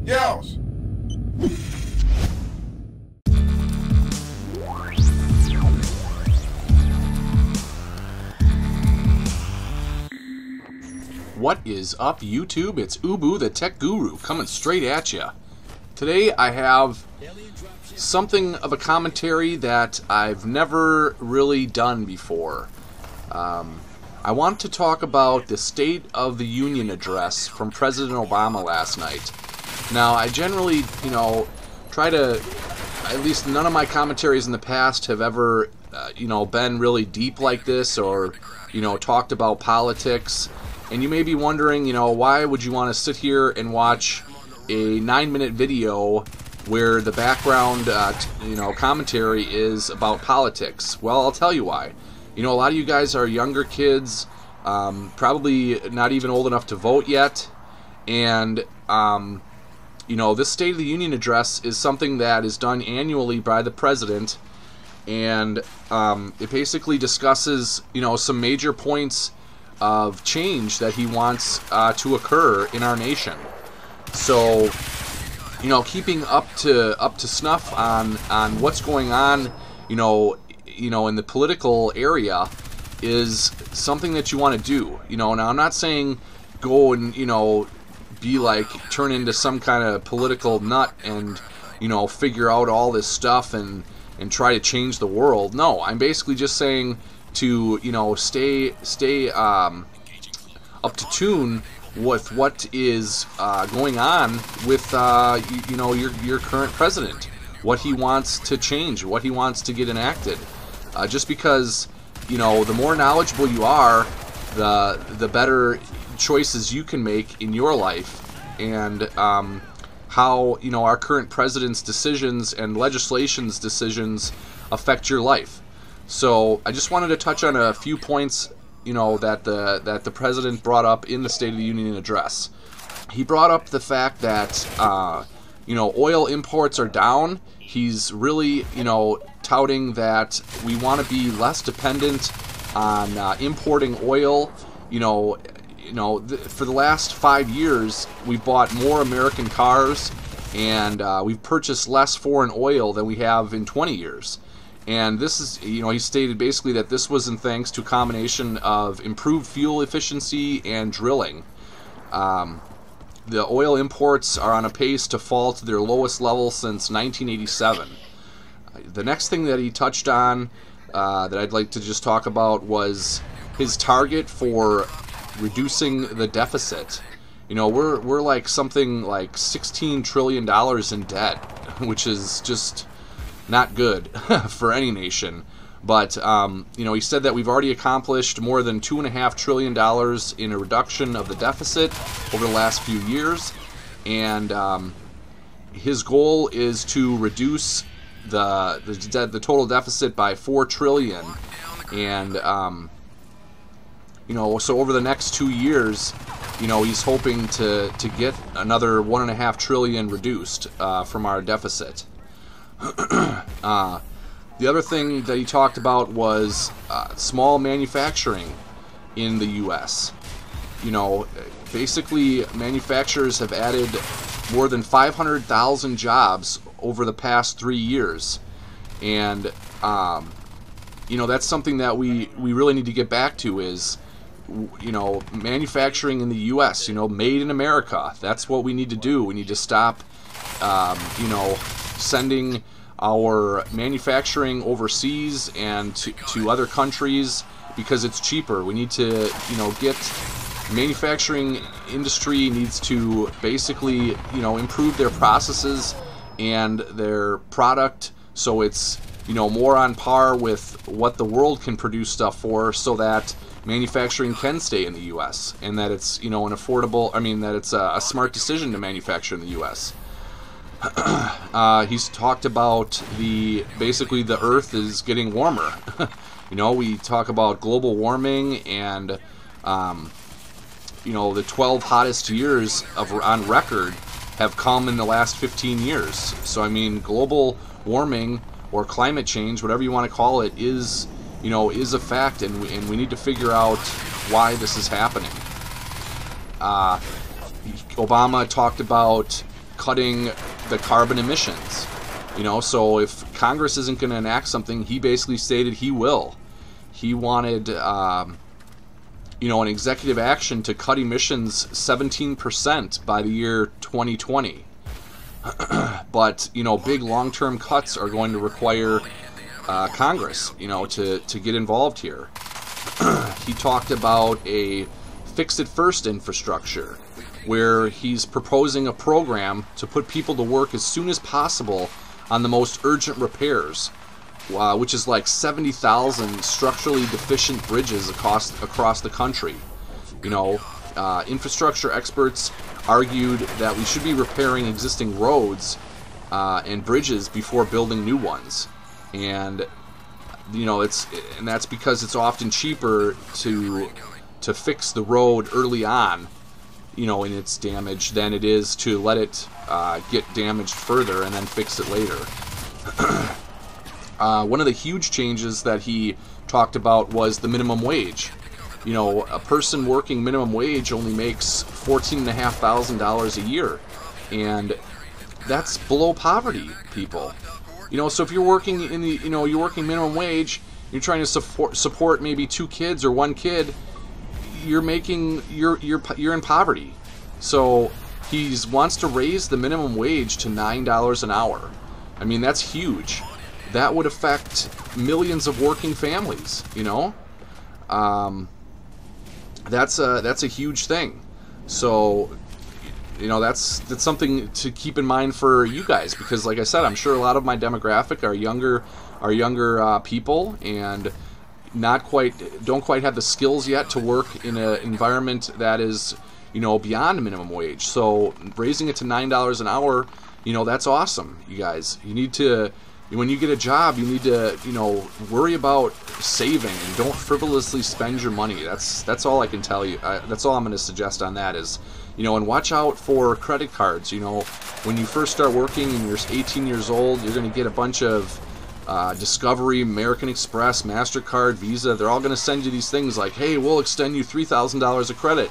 Yells! What is up, YouTube? It's Ubu, the Tech Guru, coming straight at you. Today I have something of a commentary that I've never really done before. I want to talk about the State of the Union address from President Obama last night. Now, I generally, try to, at least none of my commentaries in the past have ever, been really deep like this or, talked about politics. And you may be wondering, why would you want to sit here and watch a 9-minute video where the background, commentary is about politics? Well, I'll tell you why. A lot of you guys are younger kids, probably not even old enough to vote yet, and, this State of the Union address is something that is done annually by the president, and it basically discusses, some major points of change that he wants to occur in our nation. So, keeping up to snuff on what's going on, in the political area is something that you want to do. Now I'm not saying go and, be like, turn into some kind of political nut and, figure out all this stuff and try to change the world. No, I'm basically just saying to, stay up to tune with what is going on with, your current president, what he wants to change, what he wants to get enacted. Just because, the more knowledgeable you are, the better choices you can make in your life, and how, our current president's decisions and legislation's decisions affect your life. So I just wanted to touch on a few points, that the president brought up in the State of the Union address. He brought up the fact that, oil imports are down. He's really, touting that we want to be less dependent on importing oil. For the last 5 years, we've bought more American cars, and we've purchased less foreign oil than we have in 20 years. And this is, he stated basically that this was in thanks to a combination of improved fuel efficiency and drilling. The oil imports are on a pace to fall to their lowest level since 1987. The next thing that he touched on that I'd like to just talk about was his target for reducing the deficit. We're like something like $16 trillion in debt, which is just not good for any nation. But, he said that we've already accomplished more than $2.5 trillion in a reduction of the deficit over the last few years. And his goal is to reduce the total deficit by $4 trillion. And, so over the next 2 years, he's hoping to get another $1.5 trillion reduced from our deficit. The other thing that he talked about was small manufacturing in the U.S. Basically, manufacturers have added more than 500,000 jobs over the past 3 years. And, that's something that we really need to get back to is, manufacturing in the U.S., made in America. That's what we need to do. We need to stop, sending our manufacturing overseas and to other countries because it's cheaper. We need to, get manufacturing industry needs to basically, improve their processes and their product so it's, more on par with what the world can produce stuff for, so that manufacturing can stay in the U.S. and that it's, an affordable, that it's a smart decision to manufacture in the U.S. He's talked about basically the Earth is getting warmer. We talk about global warming and, the 12 hottest years on record have come in the last 15 years. So, global warming or climate change, whatever you want to call it, is a fact, and we need to figure out why this is happening. Obama talked about cutting the carbon emissions. You know, so if Congress isn't going to enact something, he basically stated he will. He wanted, you know, an executive action to cut emissions 17% by the year 2020. But, you know, big long-term cuts are going to require Congress, you know, to get involved here. He talked about a fix-it-first infrastructure, where he's proposing a program to put people to work as soon as possible on the most urgent repairs, which is like 70,000 structurally deficient bridges across the country. You know, infrastructure experts argued that we should be repairing existing roads and bridges before building new ones, and you know, that's because it's often cheaper to fix the road early on, you know, in its damage, than it is to let it get damaged further and then fix it later. One of the huge changes that he talked about was the minimum wage. You know, a person working minimum wage only makes $14,500 a year, and that's below poverty, people. You know, so if you're working in the, you know, you're working minimum wage, you're trying to support maybe 2 kids or 1 kid, you're in poverty. So he wants to raise the minimum wage to $9 an hour. I mean, that's huge. That would affect millions of working families, you know? That's a huge thing. So, you know, that's something to keep in mind for you guys, because like I said, I'm sure a lot of my demographic are younger people, and don't quite have the skills yet to work in an environment that is, you know, beyond minimum wage. So raising it to $9 an hour, you know, that's awesome, you guys. You need to, when you get a job, you need to, you know, worry about saving and don't frivolously spend your money. That's all I can tell you. That's all I'm going to suggest on that is, you know, and watch out for credit cards. You know, when you first start working and you're 18 years old, you're going to get a bunch of Discovery, American Express, MasterCard, Visa. They're all going to send you these things like, hey, we'll extend you $3,000 of credit,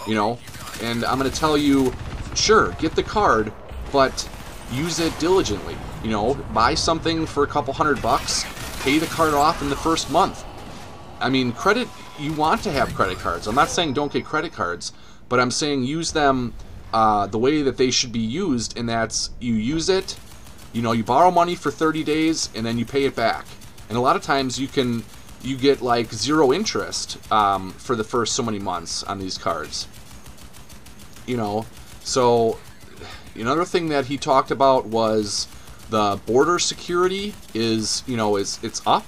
you know, and I'm going to tell you, sure, get the card, but use it diligently. You know, buy something for a couple $100, pay the card off in the first month. I mean, credit, you want to have credit cards. I'm not saying don't get credit cards, but I'm saying use them the way that they should be used, and that's you use it, you know, you borrow money for 30 days and then you pay it back. And a lot of times you get like 0 interest for the first so many months on these cards. You know, so another thing that he talked about was the border security is, you know, it's up.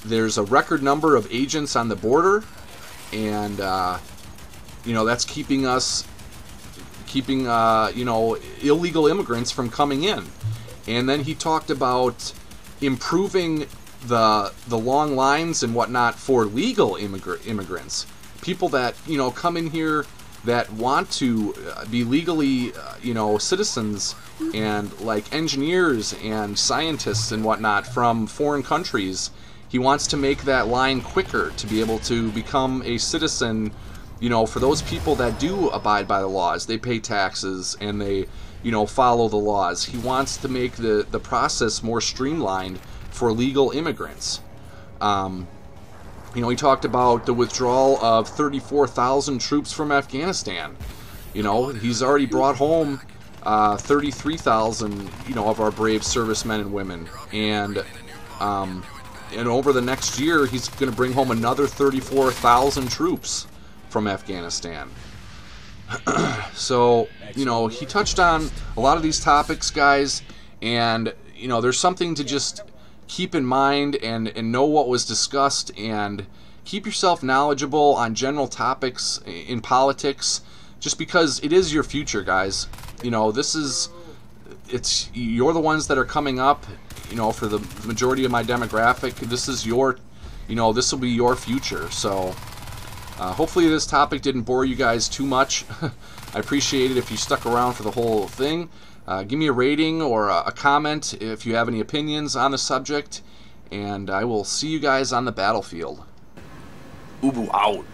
There's a record number of agents on the border, and you know, that's keeping you know, illegal immigrants from coming in. And then he talked about improving the long lines and whatnot for legal immigrants, people that, you know, come in here that want to be legally, you know, citizens, and like engineers and scientists and whatnot from foreign countries. He wants to make that line quicker to be able to become a citizen, you know, for those people that do abide by the laws. They pay taxes and they, you know, follow the laws. He wants to make the process more streamlined for legal immigrants. You know, he talked about the withdrawal of 34,000 troops from Afghanistan. You know, he's already brought home 33,000, you know, of our brave servicemen and women, and over the next year, he's going to bring home another 34,000 troops from Afghanistan. So, you know, he touched on a lot of these topics, guys, and, you know, there's something to just keep in mind and know what was discussed, and keep yourself knowledgeable on general topics in politics, just because it is your future, guys. You know, you're the ones that are coming up, you know, for the majority of my demographic. This is your, you know, this will be your future. So hopefully this topic didn't bore you guys too much. I appreciate it if you stuck around for the whole thing. Give me a rating or a comment if you have any opinions on the subject, and I will see you guys on the battlefield. Ubu out.